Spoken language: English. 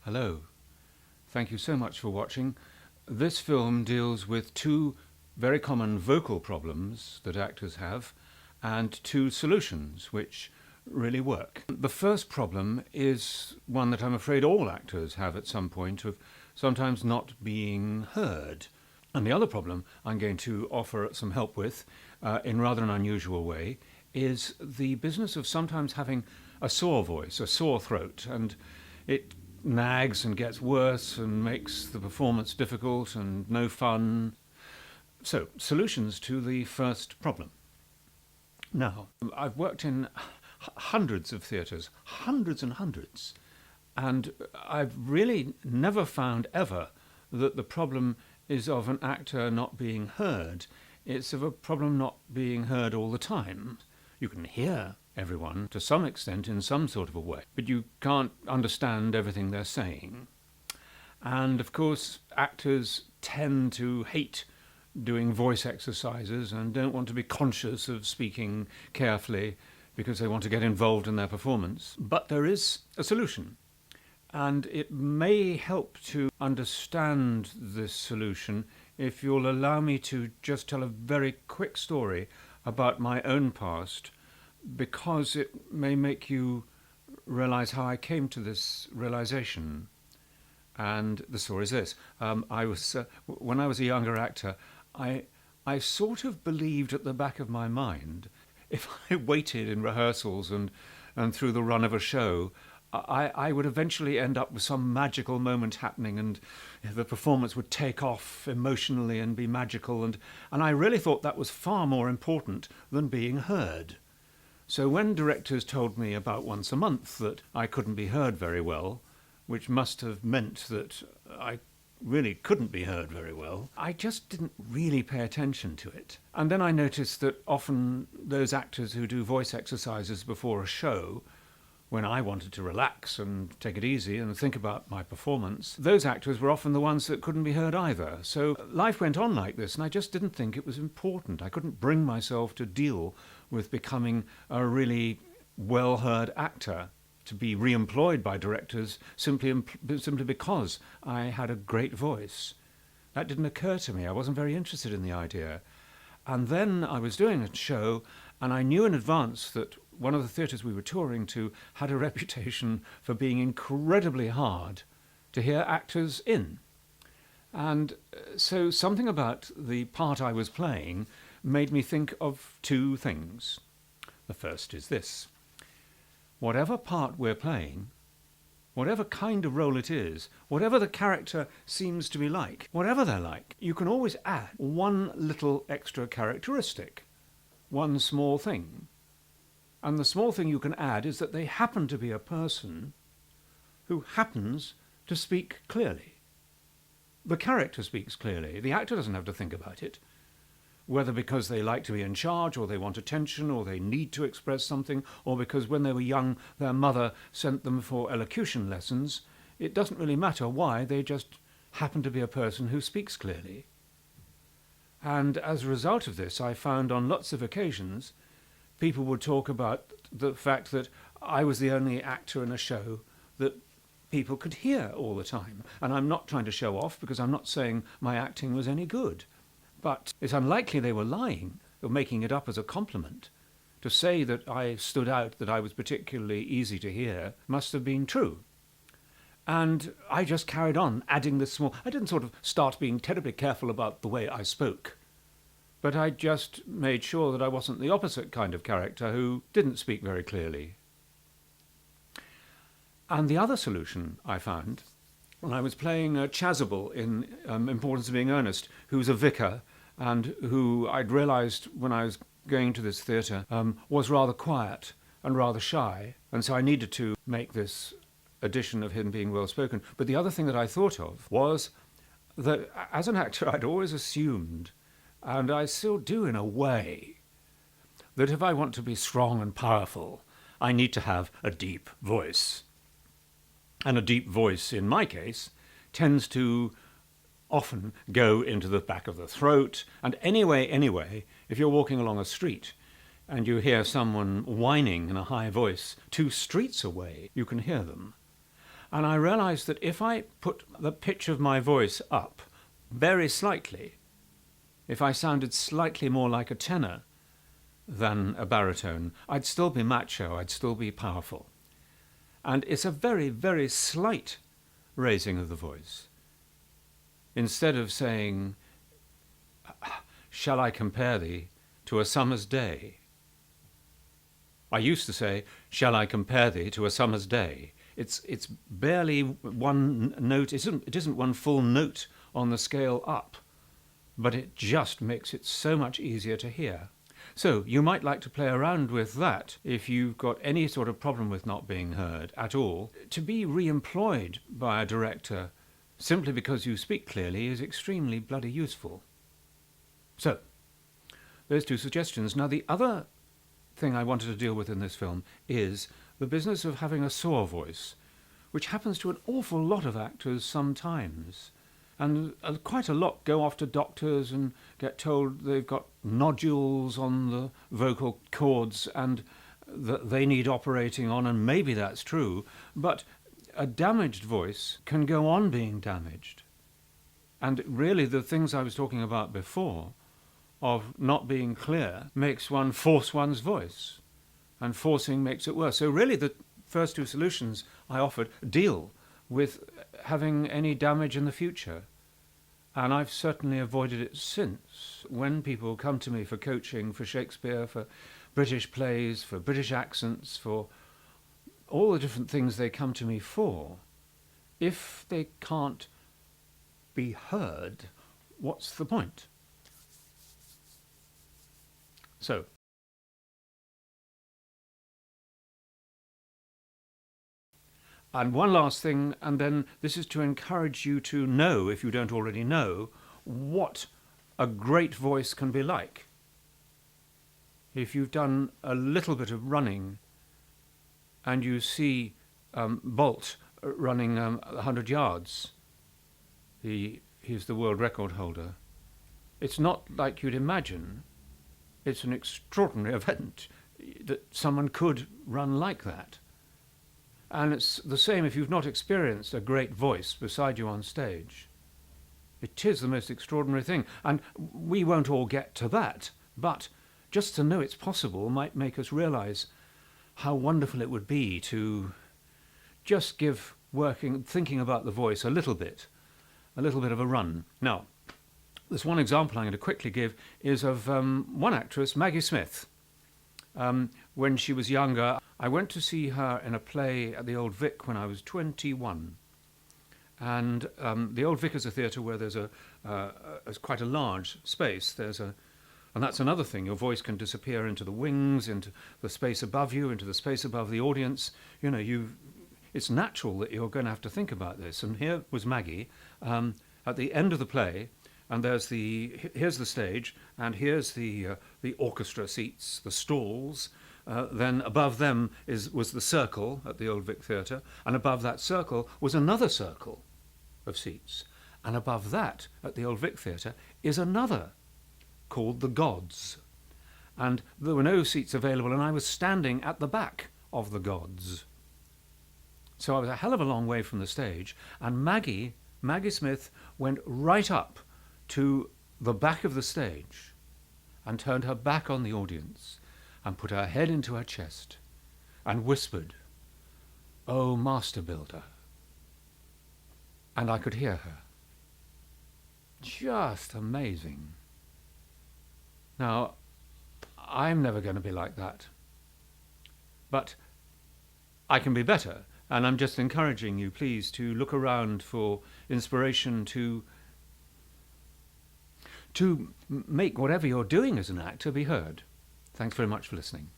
Hello. Thank you so much for watching. This film deals with two very common vocal problems that actors have and two solutions which really work. The first problem is one that I'm afraid all actors have at some point, of sometimes not being heard. And the other problem I'm going to offer some help with in rather an unusual way is the business of sometimes having a sore voice, a sore throat, and it nags and gets worse and makes the performance difficult and no fun. So, solutions to the first problem. Now, I've worked in hundreds of theatres, hundreds and hundreds, and I've really never found ever that the problem is of an actor not being heard. It's of a problem not being heard all the time. You can hear everyone to some extent in some sort of a way, but you can't understand everything they're saying. And of course, actors tend to hate doing voice exercises and don't want to be conscious of speaking carefully because they want to get involved in their performance. But there is a solution, and it may help to understand this solution if you'll allow me to just tell a very quick story about my own past, because it may make you realize how I came to this realization. And the story is this. When I was a younger actor, I sort of believed at the back of my mind, if I waited in rehearsals and through the run of a show, I would eventually end up with some magical moment happening, and the performance would take off emotionally and be magical, and I really thought that was far more important than being heard. So when directors told me about once a month that I couldn't be heard very well, which must have meant that I really couldn't be heard very well, I just didn't really pay attention to it. And then I noticed that often those actors who do voice exercises before a show, when I wanted to relax and take it easy and think about my performance, those actors were often the ones that couldn't be heard either. So life went on like this, and I just didn't think it was important. I couldn't bring myself to deal with becoming a really well-heard actor, to be re-employed by directors simply because I had a great voice. That didn't occur to me. I wasn't very interested in the idea. And then I was doing a show, and I knew in advance that one of the theatres we were touring to had a reputation for being incredibly hard to hear actors in. And so something about the part I was playing made me think of two things. The first is this. Whatever part we're playing, whatever kind of role it is, whatever the character seems to be like, whatever they're like, you can always add one little extra characteristic, one small thing. And the small thing you can add is that they happen to be a person who happens to speak clearly. The character speaks clearly. The actor doesn't have to think about it, whether because they like to be in charge, or they want attention, or they need to express something, or because when they were young their mother sent them for elocution lessons. It doesn't really matter why, they just happen to be a person who speaks clearly. And as a result of this, I found on lots of occasions people would talk about the fact that I was the only actor in a show that people could hear all the time. And I'm not trying to show off, because I'm not saying my acting was any good. But it's unlikely they were lying or making it up as a compliment. To say that I stood out, that I was particularly easy to hear, must have been true. And I just carried on adding this small... I didn't sort of start being terribly careful about the way I spoke, but I just made sure that I wasn't the opposite kind of character who didn't speak very clearly. And the other solution I found when I was playing Chasuble in Importance of Being Earnest, who's a vicar, and who I'd realised when I was going to this theatre was rather quiet and rather shy, and so I needed to make this addition of him being well-spoken. But the other thing that I thought of was that as an actor I'd always assumed, and I still do in a way, that if I want to be strong and powerful, I need to have a deep voice. And a deep voice, in my case, tends to often go into the back of the throat. And anyway, if you're walking along a street and you hear someone whining in a high voice 2 streets away, you can hear them. And I realized that if I put the pitch of my voice up very slightly, if I sounded slightly more like a tenor than a baritone, I'd still be macho, I'd still be powerful. And it's a very, very slight raising of the voice. Instead of saying, shall I compare thee to a summer's day? I used to say, shall I compare thee to a summer's day? It's barely one note, it isn't one full note on the scale up, but it just makes it so much easier to hear. So you might like to play around with that if you've got any sort of problem with not being heard at all. To be re-employed by a director simply because you speak clearly is extremely bloody useful. So, those two suggestions. Now the other thing I wanted to deal with in this film is the business of having a sore voice, which happens to an awful lot of actors sometimes. And quite a lot go off to doctors and get told they've got nodules on the vocal cords and that they need operating on, and maybe that's true, but a damaged voice can go on being damaged. And really the things I was talking about before, of not being clear, makes one force one's voice, and forcing makes it worse. So really the first two solutions I offered deal with having any damage in the future. And I've certainly avoided it since. When people come to me for coaching, for Shakespeare, for British plays, for British accents, for all the different things they come to me for, if they can't be heard, what's the point? So, and one last thing, and then this is to encourage you to know, if you don't already know, what a great voice can be like. If you've done a little bit of running and you see Bolt running 100 yards, he's the world record holder, it's not like you'd imagine. It's an extraordinary event that someone could run like that. And it's the same if you've not experienced a great voice beside you on stage. It is the most extraordinary thing. And we won't all get to that, but just to know it's possible might make us realize how wonderful it would be to just give thinking about the voice a little bit of a run. Now, there's one example I'm going to quickly give is of one actress, Maggie Smith. When she was younger, I went to see her in a play at the Old Vic when I was 21. And the Old Vic is a theatre where there's quite a large space. And that's another thing. Your voice can disappear into the wings, into the space above you, into the space above the audience. You know, it's natural that you're going to have to think about this. And here was Maggie at the end of the play. And here's the stage, and here's the orchestra seats, the stalls. Then above them was the circle at the Old Vic Theatre, and above that circle was another circle of seats. And above that, at the Old Vic Theatre, is another called the Gods. And there were no seats available, and I was standing at the back of the Gods. So I was a hell of a long way from the stage, and Maggie Smith went right up to the back of the stage and turned her back on the audience and put her head into her chest and whispered, "Oh, Master Builder." And I could hear her. Just amazing. Now, I'm never going to be like that. But I can be better, and I'm just encouraging you, please, to look around for inspiration to make whatever you're doing as an actor be heard. Thanks very much for listening.